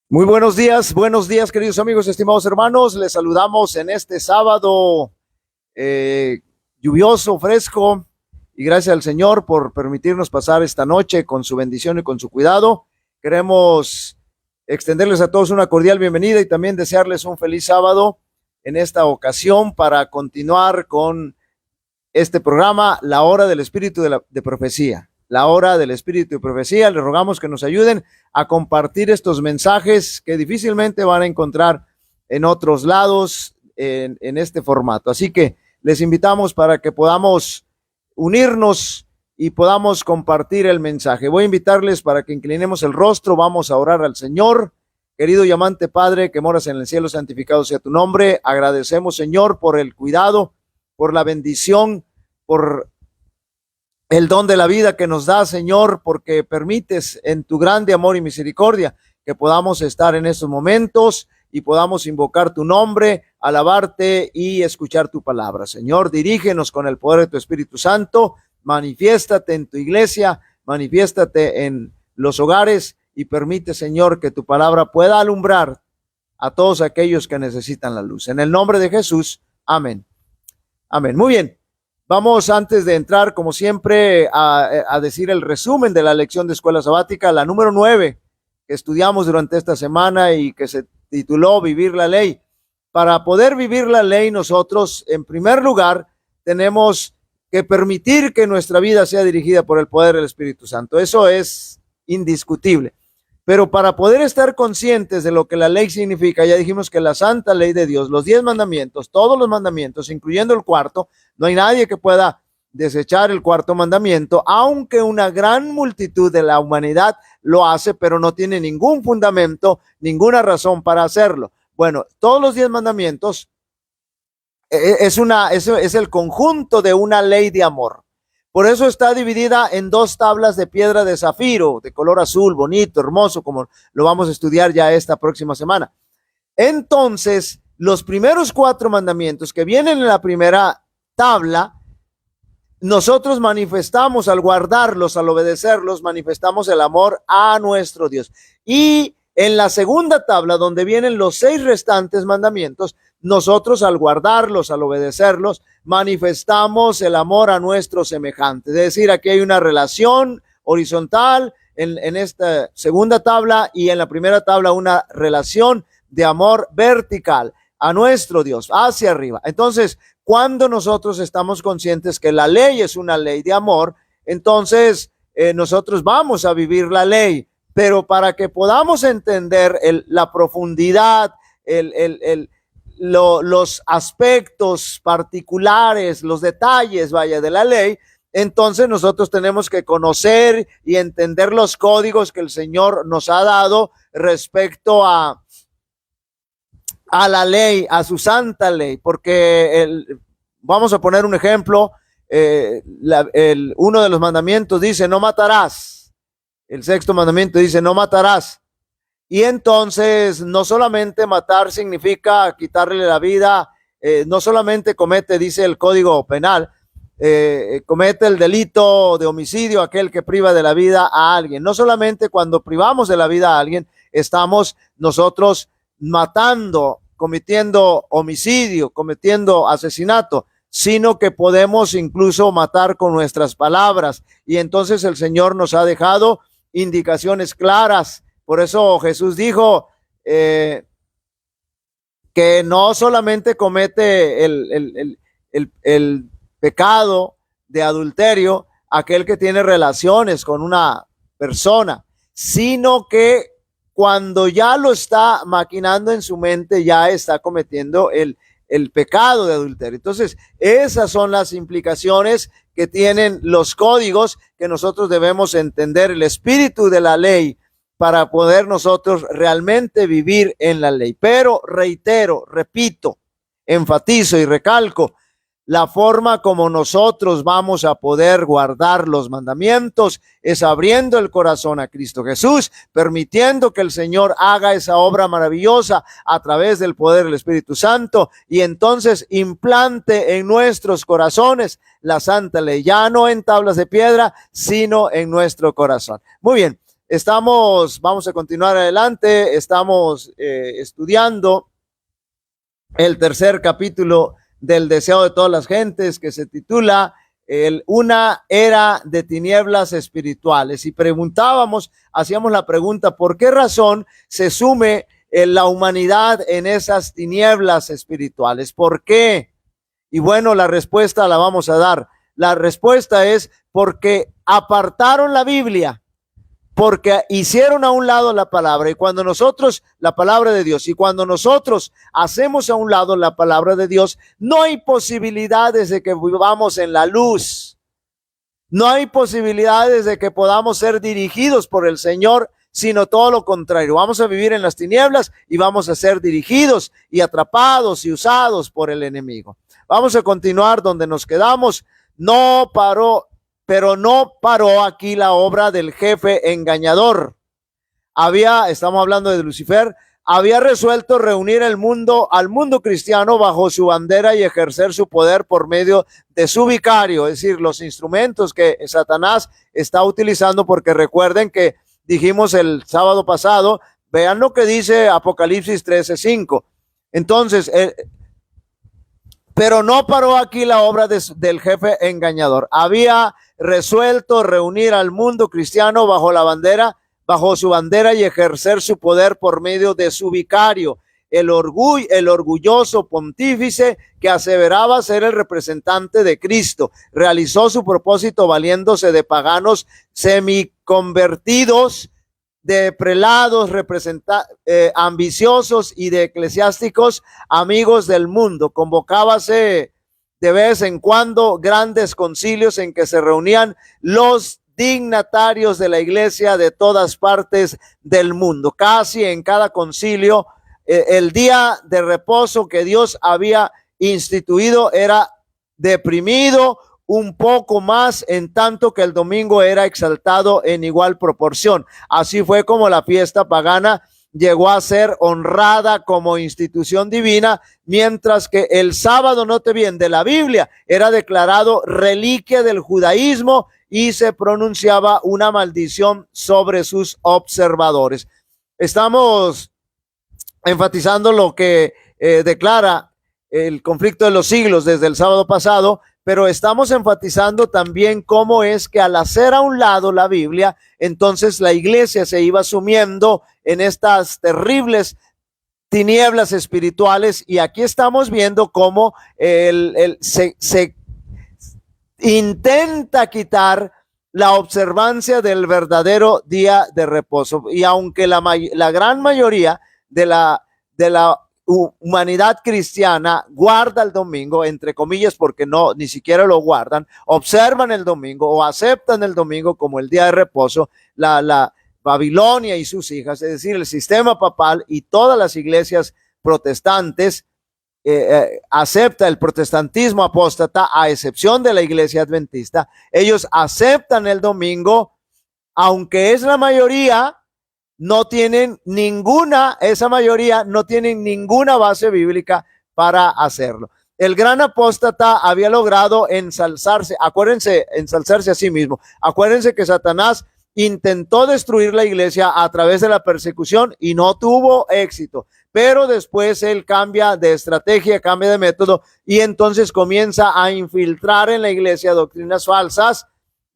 Muy buenos días queridos amigos, estimados hermanos, les saludamos en este sábado lluvioso, fresco, y gracias al Señor por permitirnos pasar esta noche con su bendición y con su cuidado. Queremos extenderles a todos una cordial bienvenida y también desearles un feliz sábado en esta ocasión para continuar con este programa, La Hora del Espíritu de Profecía. La Hora del Espíritu de Profecía. Les rogamos que nos ayuden a compartir estos mensajes que difícilmente van a encontrar en otros lados en este formato. Así que les invitamos para que podamos unirnos y podamos compartir el mensaje. Voy a invitarles para que inclinemos el rostro, vamos a orar al Señor. Querido y amante Padre, que moras en el cielo, santificado sea tu nombre. Agradecemos, Señor, por el cuidado, por la bendición, por el don de la vida que nos da, Señor, porque permites en tu grande amor y misericordia que podamos estar en estos momentos y podamos invocar tu nombre, alabarte y escuchar tu palabra. Señor, dirígenos con el poder de tu Espíritu Santo, manifiéstate en tu iglesia, manifiéstate en los hogares y permite, Señor, que tu palabra pueda alumbrar a todos aquellos que necesitan la luz. En el nombre de Jesús, amén. Amén. Muy bien. Vamos, antes de entrar, como siempre, a decir el resumen de la lección de escuela sabática, la número 9, que estudiamos durante esta semana y que se tituló Vivir la Ley. Para poder vivir la ley, nosotros, en primer lugar, tenemos que permitir que nuestra vida sea dirigida por el poder del Espíritu Santo. Eso es indiscutible. Pero para poder estar conscientes de lo que la ley significa, ya dijimos que la santa ley de Dios, los 10 mandamientos, todos los mandamientos, incluyendo el cuarto, no hay nadie que pueda desechar el cuarto mandamiento, aunque una gran multitud de la humanidad lo hace, pero no tiene ningún fundamento, ninguna razón para hacerlo. Bueno, todos los 10 mandamientos es el conjunto de una ley de amor. Por eso está dividida en 2 tablas de piedra de zafiro, de color azul, bonito, hermoso, como lo vamos a estudiar ya esta próxima semana. Entonces, los primeros 4 mandamientos que vienen en la primera tabla, nosotros manifestamos al guardarlos, al obedecerlos, manifestamos el amor a nuestro Dios. Y en la segunda tabla, donde vienen los 6 restantes mandamientos, nosotros al guardarlos, al obedecerlos, manifestamos el amor a nuestros semejantes. Es decir, aquí hay una relación horizontal en esta segunda tabla y en la primera tabla una relación de amor vertical a nuestro Dios, hacia arriba. Entonces, cuando nosotros estamos conscientes que la ley es una ley de amor, entonces nosotros vamos a vivir la ley. Pero para que podamos entender la profundidad, los aspectos particulares, los detalles, de la ley, entonces nosotros tenemos que conocer y entender los códigos que el Señor nos ha dado respecto a la ley, a su santa ley, porque vamos a poner un ejemplo, uno de los mandamientos dice, no matarás. El 6º mandamiento dice, no matarás. Y entonces, no solamente matar significa quitarle la vida, no solamente comete, dice el Código Penal, comete el delito de homicidio aquel que priva de la vida a alguien. No solamente cuando privamos de la vida a alguien, estamos nosotros matando, cometiendo homicidio, cometiendo asesinato, sino que podemos incluso matar con nuestras palabras. Y entonces el Señor nos ha dejado indicaciones claras. Por eso Jesús dijo que no solamente comete el pecado de adulterio aquel que tiene relaciones con una persona, sino que cuando ya lo está maquinando en su mente, ya está cometiendo el pecado de adulterio. Entonces, esas son las implicaciones que tienen los códigos que nosotros debemos entender, el espíritu de la ley, para poder nosotros realmente vivir en la ley. Pero reitero, repito, enfatizo y recalco, la forma como nosotros vamos a poder guardar los mandamientos es abriendo el corazón a Cristo Jesús, permitiendo que el Señor haga esa obra maravillosa a través del poder del Espíritu Santo y entonces implante en nuestros corazones la santa ley, ya no en tablas de piedra, sino en nuestro corazón. Muy bien. Vamos a continuar adelante, estamos estudiando el tercer capítulo del deseo de todas las gentes, que se titula Una era de tinieblas espirituales. Y hacíamos la pregunta, ¿por qué razón se sume la humanidad en esas tinieblas espirituales? ¿Por qué? Y bueno, la respuesta la vamos a dar. La respuesta es porque apartaron la Biblia, porque hicieron a un lado la palabra. Y cuando nosotros, la palabra de Dios, y cuando nosotros hacemos a un lado la palabra de Dios, no hay posibilidades de que vivamos en la luz. No hay posibilidades de que podamos ser dirigidos por el Señor, sino todo lo contrario. Vamos a vivir en las tinieblas y vamos a ser dirigidos y atrapados y usados por el enemigo. Vamos a continuar donde nos quedamos. Pero no paró aquí la obra del jefe engañador. Estamos hablando de Lucifer, había resuelto reunir al mundo cristiano bajo su bandera y ejercer su poder por medio de su vicario, es decir, los instrumentos que Satanás está utilizando, porque recuerden que dijimos el sábado pasado, vean lo que dice Apocalipsis 13:5. Entonces, pero no paró aquí la obra del jefe engañador. Había resuelto reunir al mundo cristiano bajo su bandera y ejercer su poder por medio de su vicario, el orgulloso pontífice que aseveraba ser el representante de Cristo. Realizó su propósito valiéndose de paganos semiconvertidos, de prelados ambiciosos y de eclesiásticos amigos del mundo. Convocábase de vez en cuando grandes concilios en que se reunían los dignatarios de la iglesia de todas partes del mundo. Casi en cada concilio, el día de reposo que Dios había instituido era deprimido un poco más, en tanto que el domingo era exaltado en igual proporción. Así fue como la fiesta pagana llegó a ser honrada como institución divina, mientras que el sábado, note bien, de la Biblia era declarado reliquia del judaísmo y se pronunciaba una maldición sobre sus observadores. Estamos enfatizando lo que declara el conflicto de los siglos desde el sábado pasado, pero estamos enfatizando también cómo es que al hacer a un lado la Biblia, entonces la iglesia se iba sumiendo en estas terribles tinieblas espirituales, y aquí estamos viendo cómo se intenta quitar la observancia del verdadero día de reposo. Y aunque la gran mayoría de la humanidad cristiana guarda el domingo, entre comillas, porque ni siquiera lo guardan, observan el domingo o aceptan el domingo como el día de reposo, la Babilonia y sus hijas, es decir, el sistema papal y todas las iglesias protestantes, acepta el protestantismo apóstata, a excepción de la iglesia adventista. Ellos aceptan el domingo, aunque es la mayoría, esa mayoría no tienen ninguna base bíblica para hacerlo. El gran apóstata había logrado ensalzarse a sí mismo. Acuérdense que Satanás intentó destruir la iglesia a través de la persecución y no tuvo éxito, pero después él cambia de estrategia, cambia de método, y entonces comienza a infiltrar en la iglesia doctrinas falsas,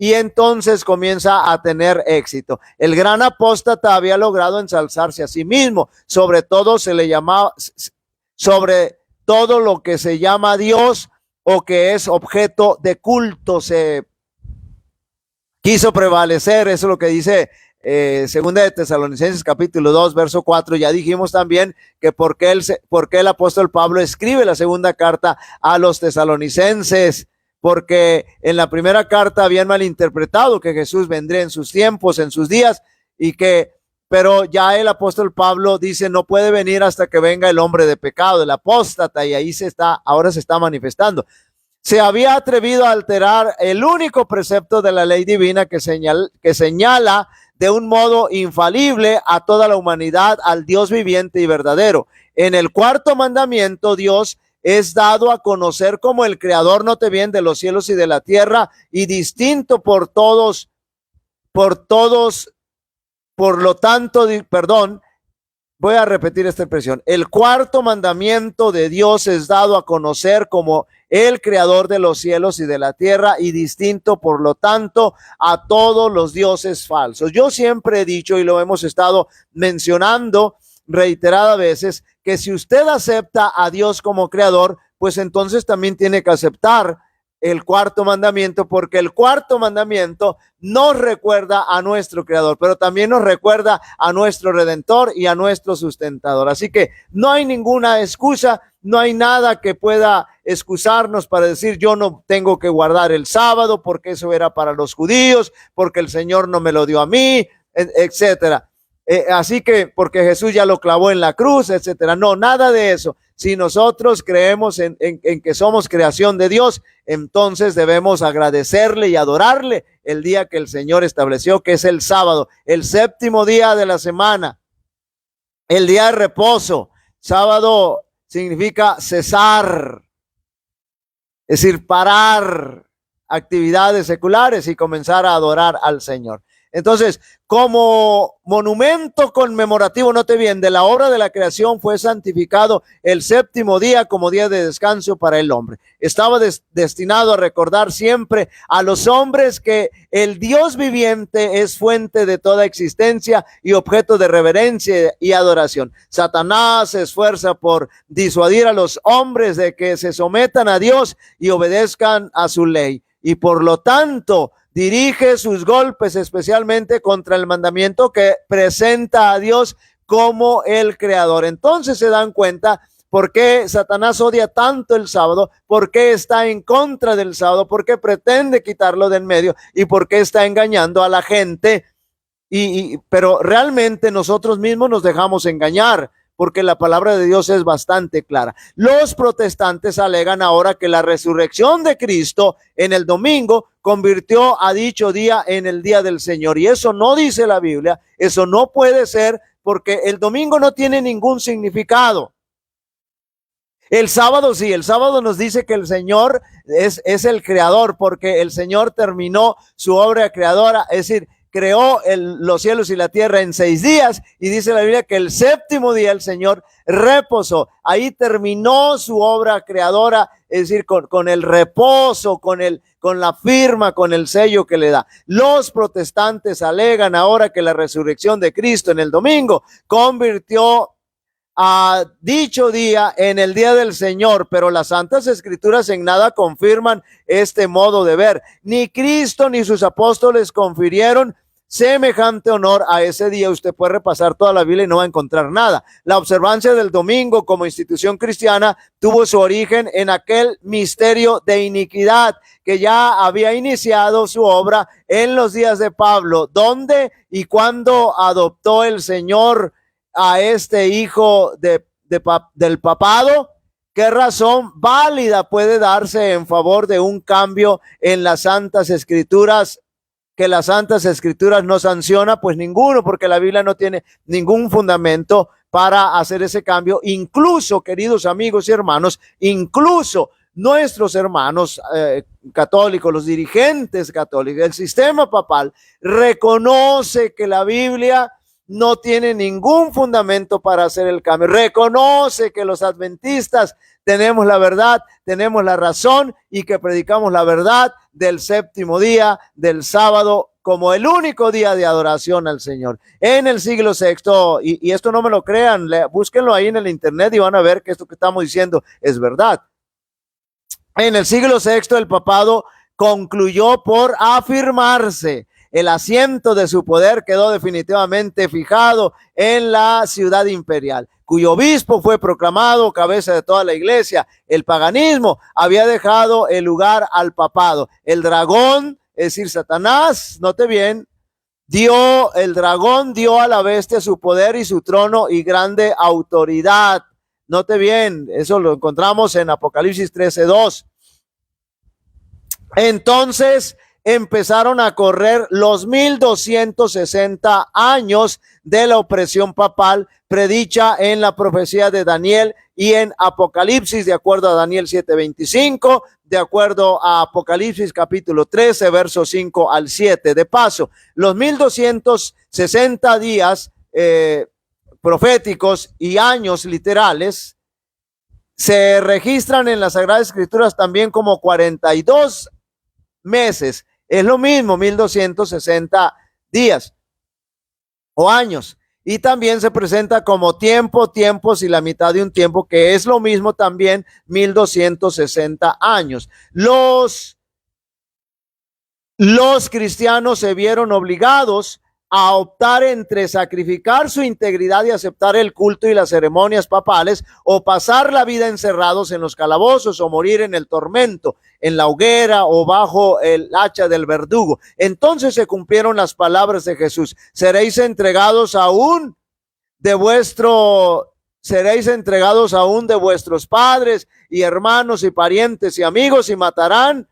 y entonces comienza a tener éxito. El gran apóstata había logrado ensalzarse a sí mismo. Sobre todo sobre todo lo que se llama Dios o que es objeto de culto, se quiso prevalecer. Eso es lo que dice Segunda de Tesalonicenses capítulo 2 verso 4. Ya dijimos también que por qué el apóstol Pablo escribe la segunda carta a los tesalonicenses, porque en la primera carta habían malinterpretado que Jesús vendría en sus tiempos, en sus días, pero ya el apóstol Pablo dice no puede venir hasta que venga el hombre de pecado, el apóstata, y ahora se está manifestando. Se había atrevido a alterar el único precepto de la ley divina que señala de un modo infalible a toda la humanidad al Dios viviente y verdadero. En el cuarto mandamiento, Dios es dado a conocer como el creador, note bien, de los cielos y de la tierra, y distinto por todos por lo tanto, perdón, voy a repetir esta expresión. El cuarto mandamiento de Dios es dado a conocer como el creador de los cielos y de la tierra y distinto, por lo tanto, a todos los dioses falsos. Yo siempre he dicho, y lo hemos estado mencionando reiteradas veces, que si usted acepta a Dios como creador, pues entonces también tiene que aceptar el cuarto mandamiento, porque el cuarto mandamiento nos recuerda a nuestro creador, pero también nos recuerda a nuestro redentor y a nuestro sustentador. Así que no hay ninguna excusa, no hay nada que pueda excusarnos para decir yo no tengo que guardar el sábado porque eso era para los judíos, porque el Señor no me lo dio a mí, etcétera. Así que porque Jesús ya lo clavó en la cruz, etcétera. No, nada de eso. Si nosotros creemos en que somos creación de Dios, entonces debemos agradecerle y adorarle el día que el Señor estableció, que es el sábado, el séptimo día de la semana, el día de reposo. Sábado significa cesar, es decir, parar actividades seculares y comenzar a adorar al Señor. Entonces, como monumento conmemorativo, note bien, de la obra de la creación fue santificado el séptimo día como día de descanso para el hombre. Estaba destinado a recordar siempre a los hombres que el Dios viviente es fuente de toda existencia y objeto de reverencia y adoración. Satanás se esfuerza por disuadir a los hombres de que se sometan a Dios y obedezcan a su ley. Y por lo tanto, dirige sus golpes especialmente contra el mandamiento que presenta a Dios como el creador. Entonces se dan cuenta por qué Satanás odia tanto el sábado, por qué está en contra del sábado, por qué pretende quitarlo de en medio y por qué está engañando a la gente. Pero realmente nosotros mismos nos dejamos engañar, porque la palabra de Dios es bastante clara. Los protestantes alegan ahora que la resurrección de Cristo en el domingo convirtió a dicho día en el día del Señor. Y eso no dice la Biblia, eso no puede ser, porque el domingo no tiene ningún significado. El sábado sí, el sábado nos dice que el Señor es el creador, porque el Señor terminó su obra creadora, es decir, creó los cielos y la tierra en 6 días, y dice la Biblia que el séptimo día el Señor reposó. Ahí terminó su obra creadora, es decir, con el reposo, con la firma, con el sello que le da. Los protestantes alegan ahora que la resurrección de Cristo en el domingo convirtió a dicho día en el día del Señor, pero las Santas Escrituras en nada confirman este modo de ver. Ni Cristo ni sus apóstoles confirieron semejante honor a ese día. Usted puede repasar toda la Biblia y no va a encontrar nada. La observancia del domingo como institución cristiana tuvo su origen en aquel misterio de iniquidad que ya había iniciado su obra en los días de Pablo. ¿Dónde y cuándo adoptó el Señor a este hijo del papado? ¿Qué razón válida puede darse en favor de un cambio en las Santas Escrituras que las Santas Escrituras no sanciona? Pues ninguno, porque la Biblia no tiene ningún fundamento para hacer ese cambio. Incluso, queridos amigos y hermanos, incluso nuestros hermanos católicos, los dirigentes católicos, el sistema papal reconoce que la Biblia no tiene ningún fundamento para hacer el cambio. Reconoce que los adventistas tenemos la verdad, tenemos la razón, y que predicamos la verdad del séptimo día, del sábado, como el único día de adoración al Señor. En el siglo sexto, y esto no me lo crean, búsquenlo ahí en el internet y van a ver que esto que estamos diciendo es verdad. En el siglo sexto el papado concluyó por afirmarse. El asiento de su poder quedó definitivamente fijado en la ciudad imperial, cuyo obispo fue proclamado cabeza de toda la iglesia. El paganismo había dejado el lugar al papado. El dragón, es decir, Satanás, note bien, el dragón dio a la bestia su poder y su trono y grande autoridad. Note bien, eso lo encontramos en Apocalipsis 13:2. Entonces, empezaron a correr los 1260 años de la opresión papal predicha en la profecía de Daniel y en Apocalipsis, de acuerdo a Daniel 7:25, de acuerdo a Apocalipsis capítulo 13, versos 5 al 7. De paso, los 1260 días proféticos y años literales se registran en las Sagradas Escrituras también como 42 meses. Es lo mismo, 1260 días o años. Y también se presenta como tiempos y la mitad de un tiempo, que es lo mismo también, 1260 años. Los cristianos se vieron obligados a optar entre sacrificar su integridad y aceptar el culto y las ceremonias papales, o pasar la vida encerrados en los calabozos, o morir en el tormento, en la hoguera o bajo el hacha del verdugo. Entonces se cumplieron las palabras de Jesús: seréis entregados aún de vuestros padres y hermanos y parientes y amigos, y matarán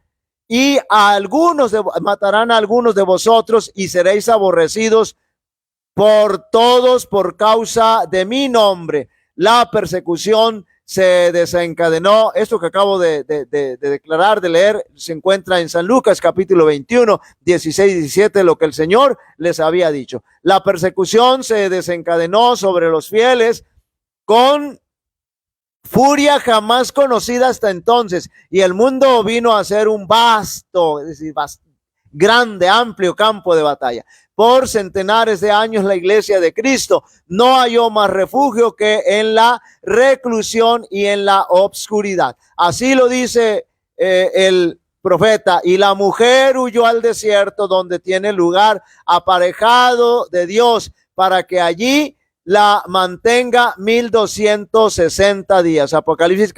a algunos de vosotros, y seréis aborrecidos por todos por causa de mi nombre. La persecución se desencadenó. Esto que acabo de declarar, de leer, se encuentra en San Lucas capítulo 21, 16 y 17, lo que el Señor les había dicho. La persecución se desencadenó sobre los fieles con furia jamás conocida hasta entonces, y el mundo vino a ser un vasto, es decir, grande, amplio campo de batalla. Por centenares de años la iglesia de Cristo no halló más refugio que en la reclusión y en la obscuridad. Así lo dice el profeta: y la mujer huyó al desierto, donde tiene lugar aparejado de Dios, para que allí la mantenga 1260 días. Apocalipsis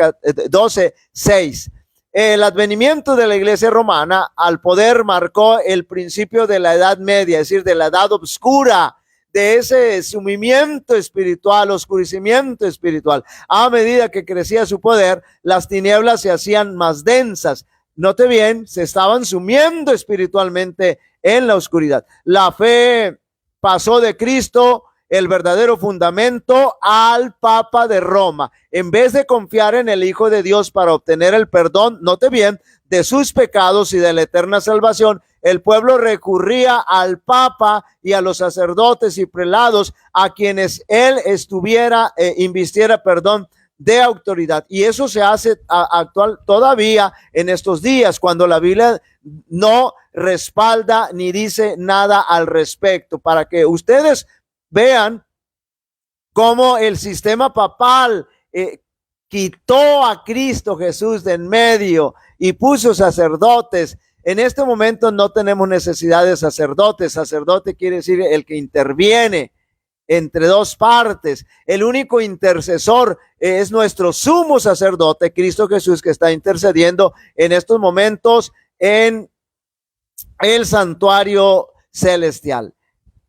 12, 6. El advenimiento de la iglesia romana al poder marcó el principio de la Edad Media, es decir, de la Edad Obscura, de ese sumimiento espiritual, oscurecimiento espiritual. A medida que crecía su poder, las tinieblas se hacían más densas. Note bien, se estaban sumiendo espiritualmente en la oscuridad. La fe pasó de Cristo, el verdadero fundamento, al Papa de Roma. En vez de confiar en el Hijo de Dios para obtener el perdón, note bien, de sus pecados y de la eterna salvación, el pueblo recurría al Papa y a los sacerdotes y prelados, a quienes él invistiera de autoridad. Y eso se hace actual todavía en estos días, cuando la Biblia no respalda ni dice nada al respecto, para que ustedes vean cómo el sistema papal quitó a Cristo Jesús de en medio y puso sacerdotes. En este momento no tenemos necesidad de sacerdotes. Sacerdote quiere decir el que interviene entre dos partes. El único intercesor es nuestro sumo sacerdote, Cristo Jesús, que está intercediendo en estos momentos en el santuario celestial.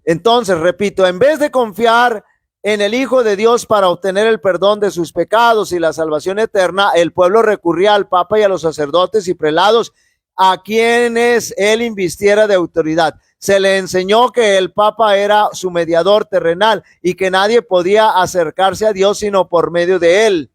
Entonces, repito, en vez de confiar en el Hijo de Dios para obtener el perdón de sus pecados y la salvación eterna, el pueblo recurría al Papa y a los sacerdotes y prelados, a quienes él invistiera de autoridad. Se le enseñó que el Papa era su mediador terrenal y que nadie podía acercarse a Dios sino por medio de él.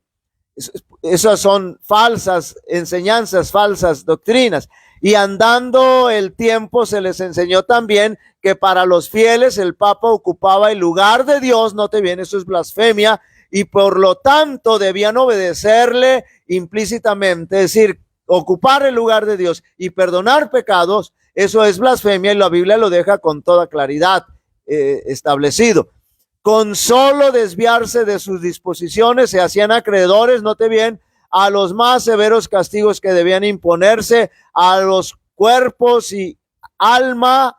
Esas son falsas enseñanzas, falsas doctrinas. Y andando el tiempo se les enseñó también que para los fieles el Papa ocupaba el lugar de Dios. Note bien, eso es blasfemia, y por lo tanto debían obedecerle implícitamente, es decir, ocupar el lugar de Dios y perdonar pecados. Eso es blasfemia, y la Biblia lo deja con toda claridad establecido. Con solo desviarse de sus disposiciones se hacían acreedores, note bien, a los más severos castigos que debían imponerse a los cuerpos y almas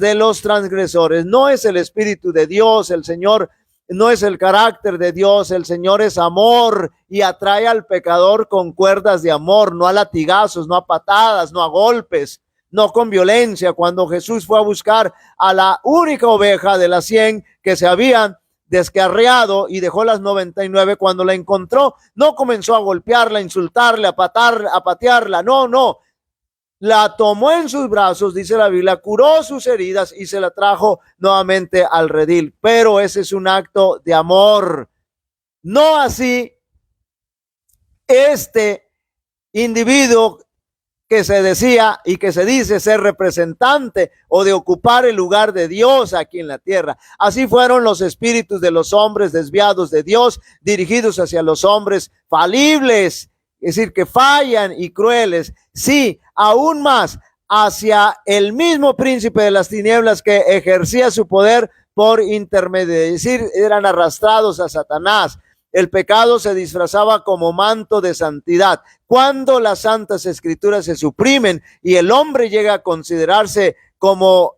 de los transgresores. No es el Espíritu de Dios, el Señor no es el carácter de Dios. El Señor es amor y atrae al pecador con cuerdas de amor, no a latigazos, no a patadas, no a golpes, no con violencia. Cuando Jesús fue a buscar a la única oveja de las 100 que se habían descarriado y dejó las 99, cuando la encontró, no comenzó a golpearla, a insultarla, a patearla, no, la tomó en sus brazos, dice la Biblia, curó sus heridas y se la trajo nuevamente al redil. Pero ese es un acto de amor. No así este individuo que se decía y que se dice ser representante o de ocupar el lugar de Dios aquí en la tierra. Así fueron los espíritus de los hombres desviados de Dios, dirigidos hacia los hombres falibles, es decir, que fallan y crueles. Sí, aún más hacia el mismo príncipe de las tinieblas que ejercía su poder por intermedio, es decir, eran arrastrados a Satanás. El pecado se disfrazaba como manto de santidad. Cuando las santas escrituras se suprimen y el hombre llega a considerarse como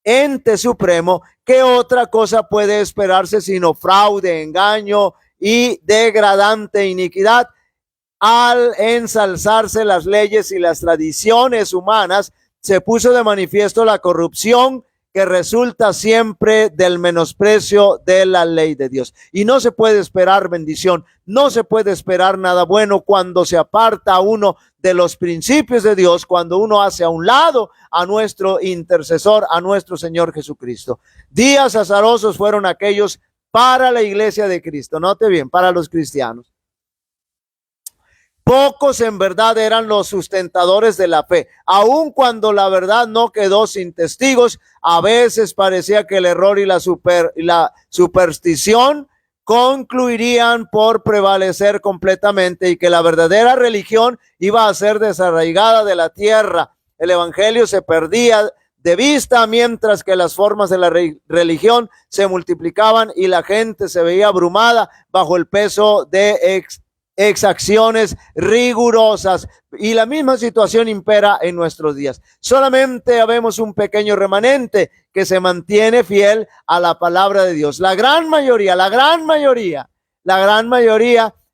ente supremo, ¿qué otra cosa puede esperarse sino fraude, engaño y degradante iniquidad? Al ensalzarse las leyes y las tradiciones humanas, se puso de manifiesto la corrupción que resulta siempre del menosprecio de la ley de Dios. Y no se puede esperar bendición, no se puede esperar nada bueno cuando se aparta uno de los principios de Dios, cuando uno hace a un lado a nuestro intercesor, a nuestro Señor Jesucristo. Días azarosos fueron aquellos para la iglesia de Cristo, note bien, para los cristianos. Pocos en verdad eran los sustentadores de la fe. Aun cuando la verdad no quedó sin testigos, a veces parecía que el error y la superstición concluirían por prevalecer completamente y que la verdadera religión iba a ser desarraigada de la tierra. El evangelio se perdía de vista mientras que las formas de la religión se multiplicaban y la gente se veía abrumada bajo el peso de exacciones rigurosas, y la misma situación impera en nuestros días. Solamente habemos un pequeño remanente que se mantiene fiel a la palabra de Dios. La gran mayoría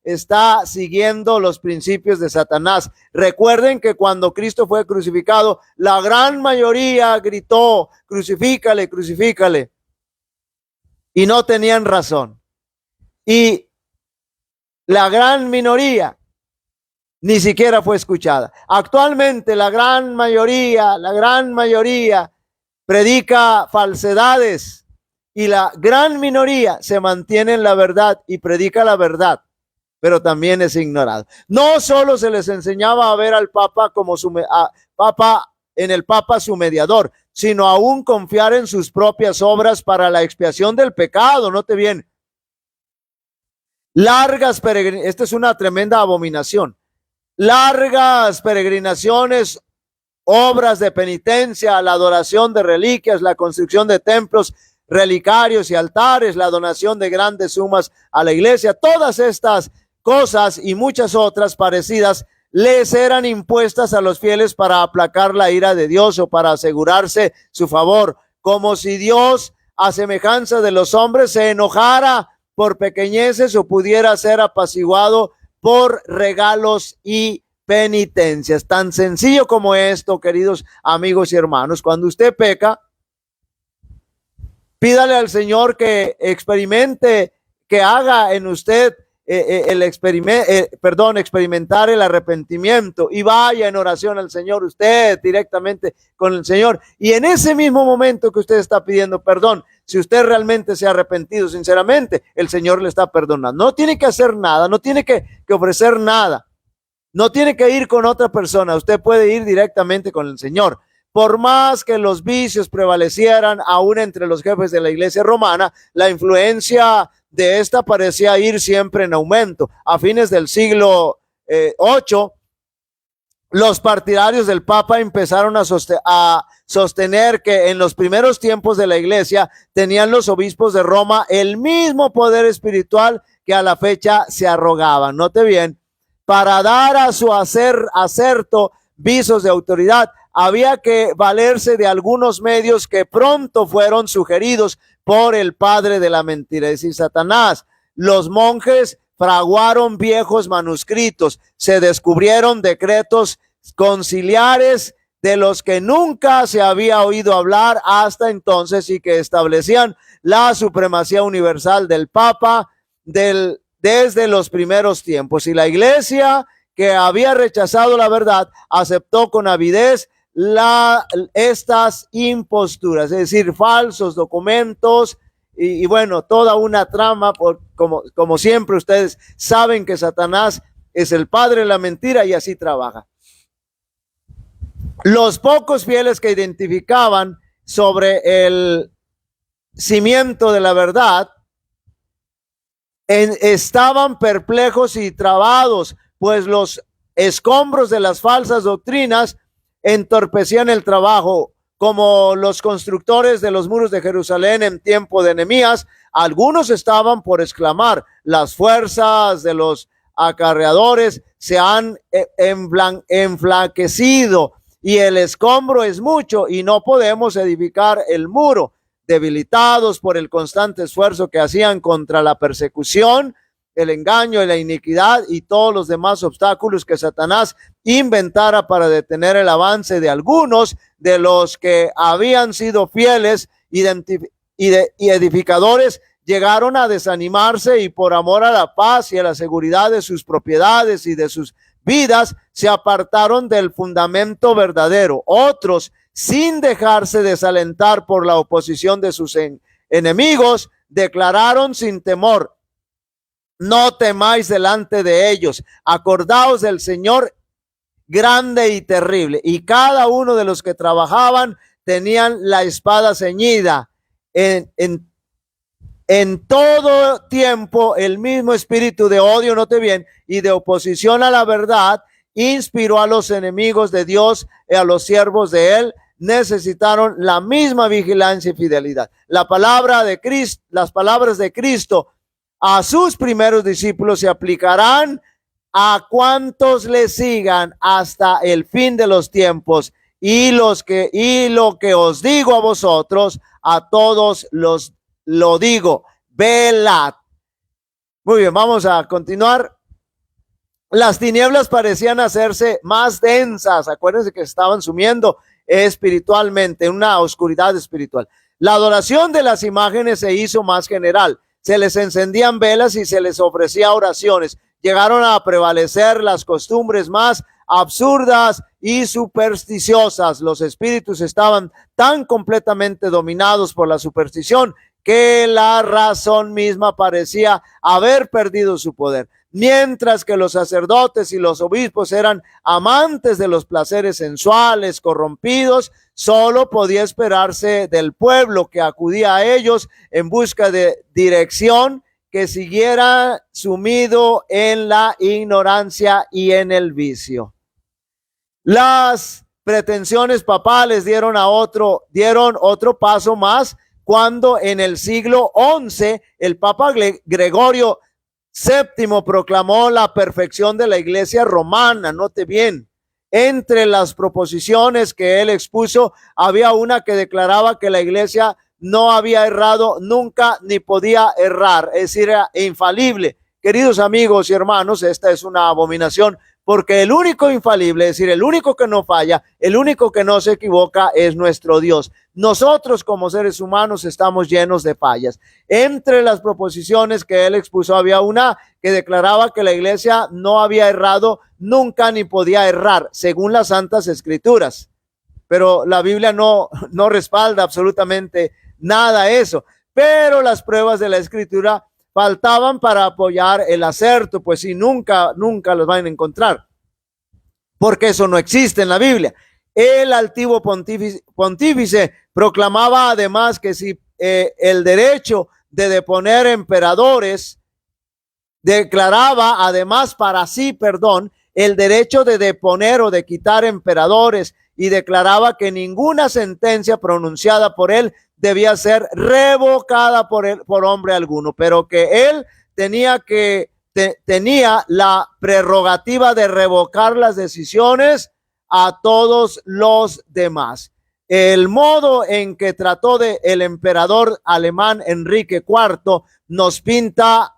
está siguiendo los principios de Satanás. Recuerden que cuando Cristo fue crucificado, la gran mayoría gritó: crucifícale, crucifícale, y no tenían razón. Y la gran minoría ni siquiera fue escuchada. Actualmente la gran mayoría predica falsedades y la gran minoría se mantiene en la verdad y predica la verdad, pero también es ignorado. No solo se les enseñaba a ver al Papa como en el Papa su mediador, sino aún confiar en sus propias obras para la expiación del pecado. Note bien. Largas peregrinaciones, esta es una tremenda abominación. Largas peregrinaciones, obras de penitencia, la adoración de reliquias, la construcción de templos relicarios y altares, la donación de grandes sumas a la iglesia. Todas estas cosas y muchas otras parecidas les eran impuestas a los fieles para aplacar la ira de Dios o para asegurarse su favor, como si Dios, a semejanza de los hombres, se enojara por pequeñeces o pudiera ser apaciguado por regalos y penitencias. Tan sencillo como esto, queridos amigos y hermanos. Cuando usted peca, pídale al Señor que experimente, que haga en usted experimentar el arrepentimiento, y vaya en oración al Señor, usted directamente con el Señor, y en ese mismo momento que usted está pidiendo perdón, si usted realmente se ha arrepentido sinceramente, el Señor le está perdonando. No tiene que hacer nada, no tiene que ofrecer nada, no tiene que ir con otra persona, usted puede ir directamente con el Señor. Por más que los vicios prevalecieran aún entre los jefes de la iglesia romana, la influencia de esta parecía ir siempre en aumento. A fines del siglo VIII, los partidarios del Papa empezaron a sostener que en los primeros tiempos de la iglesia tenían los obispos de Roma el mismo poder espiritual que a la fecha se arrogaban. Note bien, para dar a su acerto visos de autoridad, había que valerse de algunos medios que pronto fueron sugeridos por el padre de la mentira, es decir, Satanás. Los monjes fraguaron viejos manuscritos, se descubrieron decretos conciliares de los que nunca se había oído hablar hasta entonces y que establecían la supremacía universal del Papa desde los primeros tiempos. Y la iglesia que había rechazado la verdad, aceptó con avidez estas imposturas, es decir, falsos documentos y bueno, toda una trama, como siempre ustedes saben que Satanás es el padre de la mentira y así trabaja. Los pocos fieles que identificaban sobre el cimiento de la verdad estaban perplejos y trabados, pues los escombros de las falsas doctrinas entorpecían el trabajo, como los constructores de los muros de Jerusalén en tiempo de Nehemías. Algunos estaban por exclamar: las fuerzas de los acarreadores se han enflaquecido y el escombro es mucho y no podemos edificar el muro. Debilitados por el constante esfuerzo que hacían contra la persecución, el engaño y la iniquidad y todos los demás obstáculos que Satanás inventara para detener el avance de algunos de los que habían sido fieles y edificadores, llegaron a desanimarse y por amor a la paz y a la seguridad de sus propiedades y de sus vidas, se apartaron del fundamento verdadero. Otros, sin dejarse desalentar por la oposición de sus enemigos, declararon sin temor: no temáis delante de ellos, acordaos del Señor grande y terrible. Y cada uno de los que trabajaban tenían la espada ceñida. En todo tiempo el mismo espíritu de odio, note bien, y de oposición a la verdad inspiró a los enemigos de Dios y a los siervos de él. Necesitaron la misma vigilancia y fidelidad. La palabra de Cristo, las palabras de Cristo a sus primeros discípulos se aplicarán a cuantos le sigan hasta el fin de los tiempos. Y lo que os digo a vosotros, a todos lo digo: velad. Muy bien, vamos a continuar. Las tinieblas parecían hacerse más densas. Acuérdense que estaban sumiendo espiritualmente, en una oscuridad espiritual. La adoración de las imágenes se hizo más general. Se les encendían velas y se les ofrecía oraciones. Llegaron a prevalecer las costumbres más absurdas y supersticiosas. Los espíritus estaban tan completamente dominados por la superstición que la razón misma parecía haber perdido su poder. Mientras que los sacerdotes y los obispos eran amantes de los placeres sensuales, corrompidos, solo podía esperarse del pueblo que acudía a ellos en busca de dirección que siguiera sumido en la ignorancia y en el vicio. Las pretensiones papales dieron otro paso más cuando en el siglo XI el Papa Gregorio VII proclamó la perfección de la Iglesia romana. Note bien, entre las proposiciones que él expuso había una que declaraba que la Iglesia no había errado nunca ni podía errar, es decir, era infalible. Queridos amigos y hermanos, esta es una abominación, porque el único infalible, es decir, el único que no falla, el único que no se equivoca es nuestro Dios. Nosotros como seres humanos estamos llenos de fallas. Entre las proposiciones que él expuso había una que declaraba que la Iglesia no había errado nunca ni podía errar, según las Santas Escrituras. Pero la Biblia no respalda absolutamente nada eso. Pero las pruebas de la Escritura faltaban para apoyar el acerto, pues si nunca los van a encontrar, porque eso no existe en la Biblia. El altivo pontífice proclamaba además que si el derecho de deponer emperadores, declaraba además para sí, el derecho de deponer o de quitar emperadores, y declaraba que ninguna sentencia pronunciada por él debía ser revocada por hombre alguno, pero que él tenía la prerrogativa de revocar las decisiones a todos los demás. El modo en que trató el emperador alemán Enrique IV nos pinta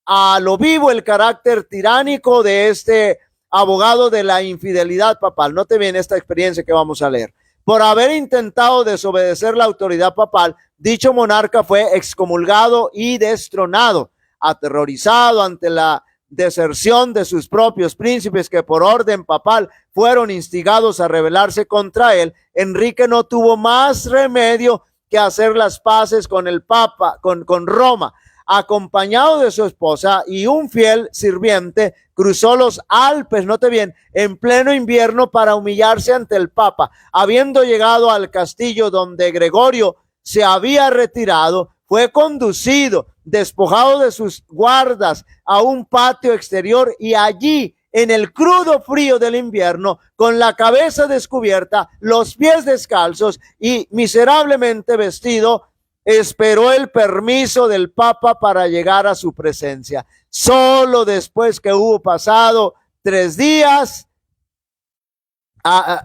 a lo vivo el carácter tiránico de este abogado de la infidelidad papal. Note bien esta experiencia que vamos a leer. Por haber intentado desobedecer la autoridad papal, dicho monarca fue excomulgado y destronado. Aterrorizado ante la deserción de sus propios príncipes que por orden papal fueron instigados a rebelarse contra él, Enrique no tuvo más remedio que hacer las paces con el Papa, con Roma. Acompañado de su esposa y un fiel sirviente, cruzó los Alpes, note bien, en pleno invierno para humillarse ante el Papa. Habiendo llegado al castillo donde Gregorio se había retirado, fue conducido, despojado de sus guardas, a un patio exterior y allí, en el crudo frío del invierno, con la cabeza descubierta, los pies descalzos y miserablemente vestido, esperó el permiso del Papa para llegar a su presencia. Solo después que hubo pasado 3 días,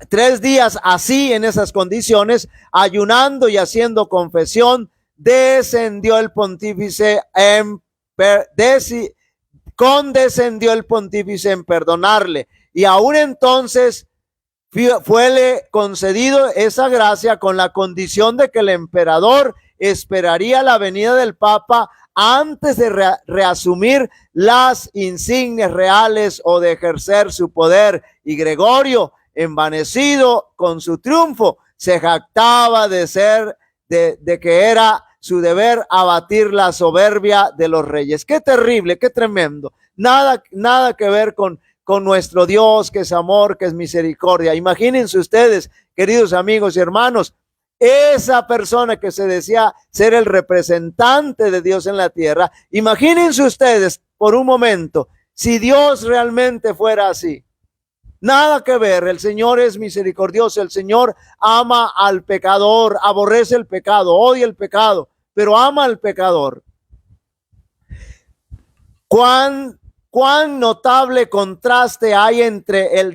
3 días así, en esas condiciones, ayunando y haciendo confesión, descendió el pontífice condescendió el pontífice en perdonarle, y aún entonces fuele concedido esa gracia con la condición de que el emperador esperaría la venida del Papa antes de reasumir las insignias reales o de ejercer su poder. Y Gregorio, envanecido con su triunfo, se jactaba de que era su deber abatir la soberbia de los reyes. Qué terrible, qué tremendo. Nada que ver con nuestro Dios, que es amor, que es misericordia. Imagínense ustedes, queridos amigos y hermanos, esa persona que se decía ser el representante de Dios en la tierra. Imagínense ustedes por un momento, si Dios realmente fuera así. Nada que ver, el Señor es misericordioso, el Señor ama al pecador, aborrece el pecado, odia el pecado, pero ama al pecador. Cuán notable contraste hay entre el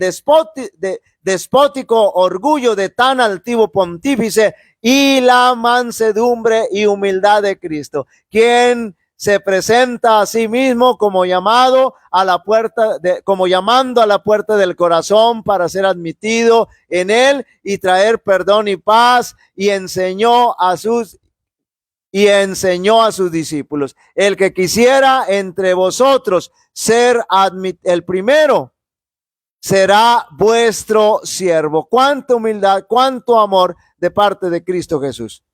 despótico orgullo de tan altivo pontífice y la mansedumbre y humildad de Cristo, quien se presenta a sí mismo como llamando a la puerta del corazón para ser admitido en él y traer perdón y paz, y enseñó a sus discípulos: el que quisiera entre vosotros ser el primero, será vuestro siervo. Cuánta humildad, cuánto amor de parte de Cristo Jesús.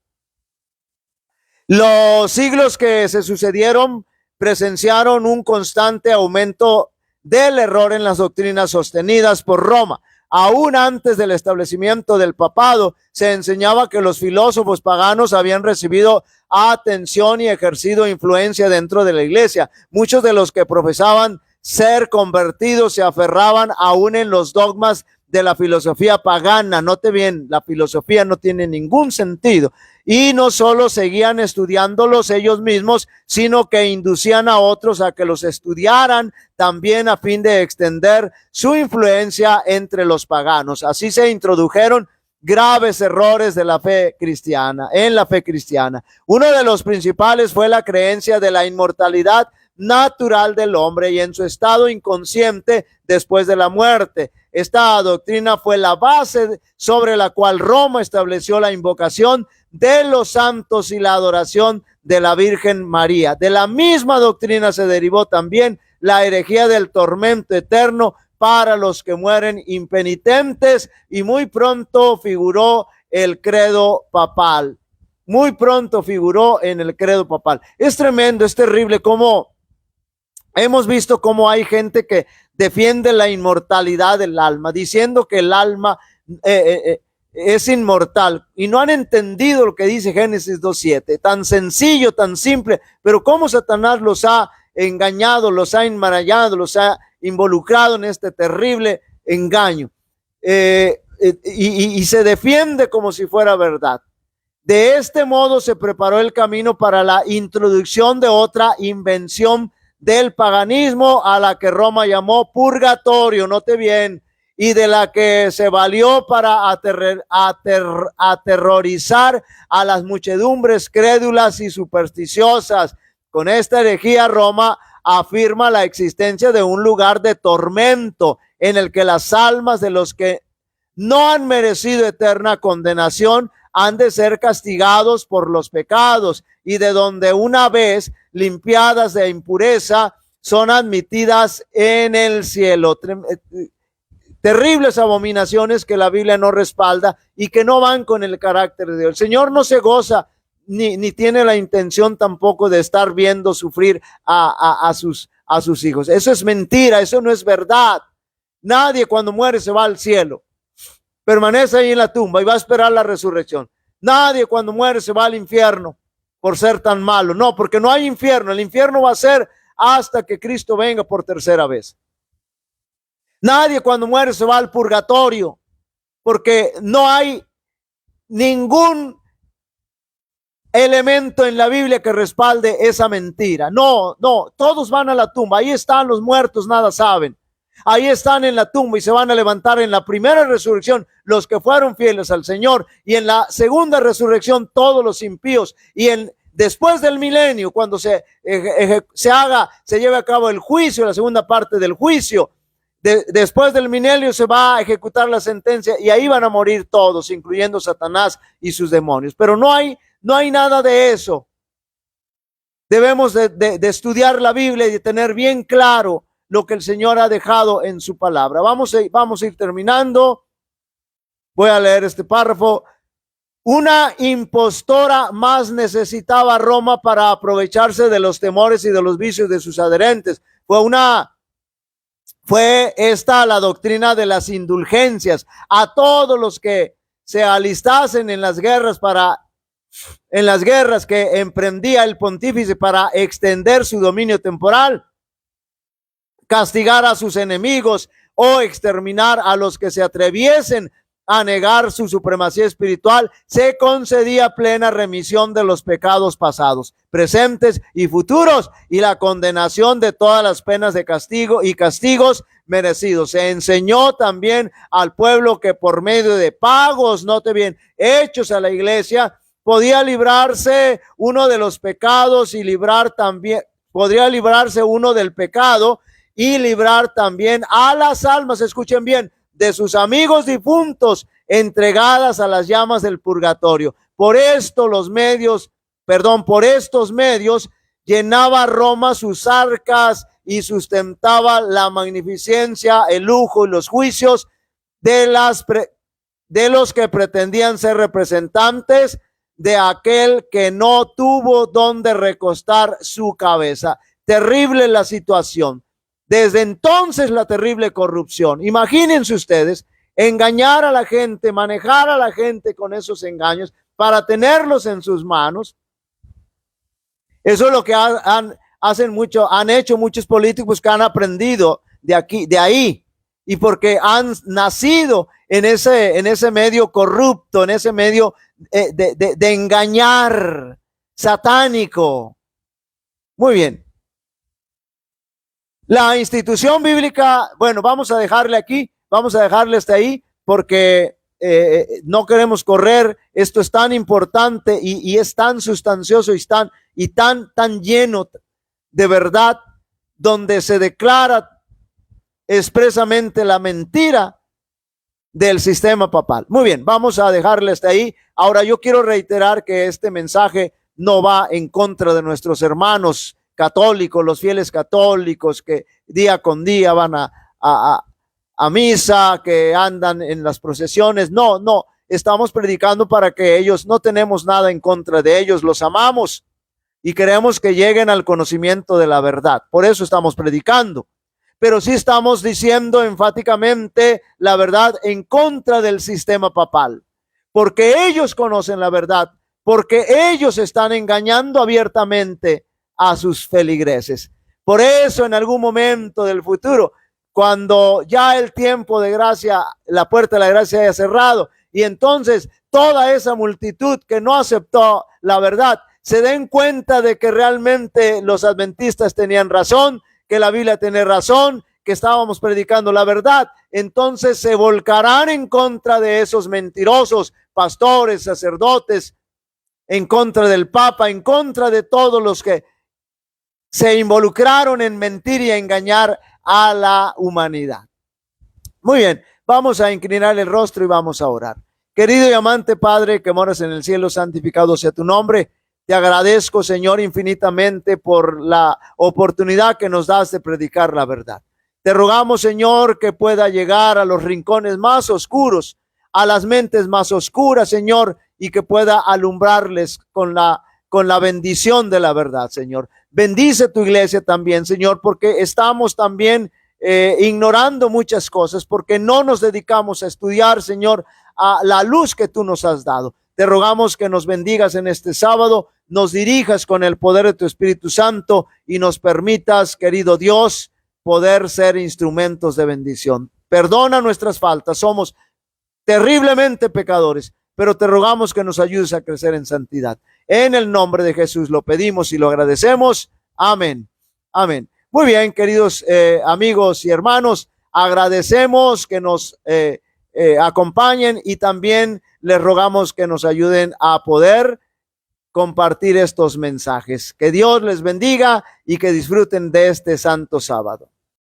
Los siglos que se sucedieron presenciaron un constante aumento del error en las doctrinas sostenidas por Roma. Aún antes del establecimiento del papado, se enseñaba que los filósofos paganos habían recibido atención y ejercido influencia dentro de la iglesia. Muchos de los que profesaban ser convertidos se aferraban aún en los dogmas de la filosofía pagana. Note bien, la filosofía no tiene ningún sentido. Y no solo seguían estudiándolos ellos mismos, sino que inducían a otros a que los estudiaran también, a fin de extender su influencia entre los paganos. Así se introdujeron graves errores de la fe cristiana, en la fe cristiana. Uno de los principales fue la creencia de la inmortalidad natural del hombre y en su estado inconsciente después de la muerte. Esta doctrina fue la base sobre la cual Roma estableció la invocación de los santos y la adoración de la Virgen María. De la misma doctrina se derivó también la herejía del tormento eterno para los que mueren impenitentes, y muy pronto figuró el credo papal. Muy pronto figuró en el credo papal. Es tremendo, es terrible cómo hemos visto cómo hay gente que defiende la inmortalidad del alma, diciendo que el alma es inmortal, y no han entendido lo que dice Génesis 2:7, tan sencillo, tan simple, pero cómo Satanás los ha engañado, los ha enmarañado, los ha involucrado en este terrible engaño, y se defiende como si fuera verdad. De este modo se preparó el camino para la introducción de otra invención del paganismo, a la que Roma llamó purgatorio, note bien, y de la que se valió para aterrorizar a las muchedumbres crédulas y supersticiosas. Con esta herejía, Roma afirma la existencia de un lugar de tormento en el que las almas de los que no han merecido eterna condenación han de ser castigados por los pecados, y de donde una vez limpiadas de impureza son admitidas en el cielo. Terribles abominaciones que la Biblia no respalda y que no van con el carácter de Dios. El Señor no se goza ni tiene la intención tampoco de estar viendo sufrir a sus hijos. Eso es mentira, eso no es verdad. Nadie cuando muere se va al cielo, permanece ahí en la tumba y va a esperar la resurrección. Nadie cuando muere se va al infierno por ser tan malo. No, porque no hay infierno. El infierno va a ser hasta que Cristo venga por tercera vez. Nadie cuando muere se va al purgatorio, porque no hay ningún elemento en la Biblia que respalde esa mentira. No, todos van a la tumba. Ahí están los muertos, nada saben. Ahí están en la tumba y se van a levantar en la primera resurrección los que fueron fieles al Señor, y en la segunda resurrección todos los impíos, y después del milenio, cuando se lleve a cabo el juicio, la segunda parte del juicio, después del milenio se va a ejecutar la sentencia y ahí van a morir todos, incluyendo Satanás y sus demonios. Pero no hay nada de eso. Debemos de estudiar la Biblia y de tener bien claro lo que el Señor ha dejado en su palabra. Vamos a ir terminando. Voy a leer este párrafo. Una impostora más necesitaba a Roma para aprovecharse de los temores y de los vicios de sus adherentes. Fue esta la doctrina de las indulgencias. A todos los que se alistasen en las guerras que emprendía el pontífice para extender su dominio temporal, castigar a sus enemigos o exterminar a los que se atreviesen a negar su supremacía espiritual, se concedía plena remisión de los pecados pasados, presentes y futuros, y la condenación de todas las penas de castigo y castigos merecidos. Se enseñó también al pueblo que por medio de pagos, note bien, hechos a la iglesia, podía librarse uno de los pecados y podría librarse uno del pecado y librar también a las almas, escuchen bien, de sus amigos difuntos entregadas a las llamas del purgatorio. Por estos medios llenaba Roma sus arcas y sustentaba la magnificencia, el lujo y los juicios de los que pretendían ser representantes de aquel que no tuvo donde recostar su cabeza. Terrible la situación. Desde entonces la terrible corrupción. Imagínense ustedes, engañar a la gente, manejar a la gente con esos engaños para tenerlos en sus manos. Eso es lo que han hecho muchos políticos que han aprendido de ahí, y porque han nacido en ese medio corrupto, en ese medio de engañar satánico. Muy bien. La institución bíblica, bueno, vamos a dejarle hasta ahí, porque no queremos correr. Esto es tan importante y es tan sustancioso y tan lleno de verdad, donde se declara expresamente la mentira del sistema papal. Muy bien, vamos a dejarle hasta ahí. Ahora yo quiero reiterar que este mensaje no va en contra de nuestros hermanos católicos, los fieles católicos que día con día van a misa, que andan en las procesiones. No, estamos predicando para que ellos, no tenemos nada en contra de ellos, los amamos y queremos que lleguen al conocimiento de la verdad. Por eso estamos predicando. Pero sí estamos diciendo enfáticamente la verdad en contra del sistema papal, porque ellos conocen la verdad, porque ellos están engañando abiertamente a sus feligreses. Por eso en algún momento del futuro, cuando ya el tiempo de gracia, la puerta de la gracia haya cerrado, y entonces toda esa multitud que no aceptó la verdad se den cuenta de que realmente los adventistas tenían razón, que la Biblia tiene razón, que estábamos predicando la verdad, entonces se volcarán en contra de esos mentirosos pastores, sacerdotes, en contra del Papa, en contra de todos los que se involucraron en mentir y engañar a la humanidad. Muy bien, vamos a inclinar el rostro y vamos a orar. Querido y amante Padre que moras en el cielo, santificado sea tu nombre. Te agradezco, Señor, infinitamente por la oportunidad que nos das de predicar la verdad. Te rogamos, Señor, que pueda llegar a los rincones más oscuros, a las mentes más oscuras, Señor, y que pueda alumbrarles con la bendición de la verdad, Señor. Bendice tu iglesia también, Señor, porque estamos también ignorando muchas cosas, porque no nos dedicamos a estudiar, Señor, a la luz que tú nos has dado. Te rogamos que nos bendigas en este sábado, nos dirijas con el poder de tu Espíritu Santo y nos permitas, querido Dios, poder ser instrumentos de bendición. Perdona nuestras faltas, somos terriblemente pecadores, pero te rogamos que nos ayudes a crecer en santidad. En el nombre de Jesús lo pedimos y lo agradecemos. Amén. Amén. Muy bien, queridos amigos y hermanos, agradecemos que nos acompañen y también les rogamos que nos ayuden a poder compartir estos mensajes. Que Dios les bendiga y que disfruten de este santo sábado.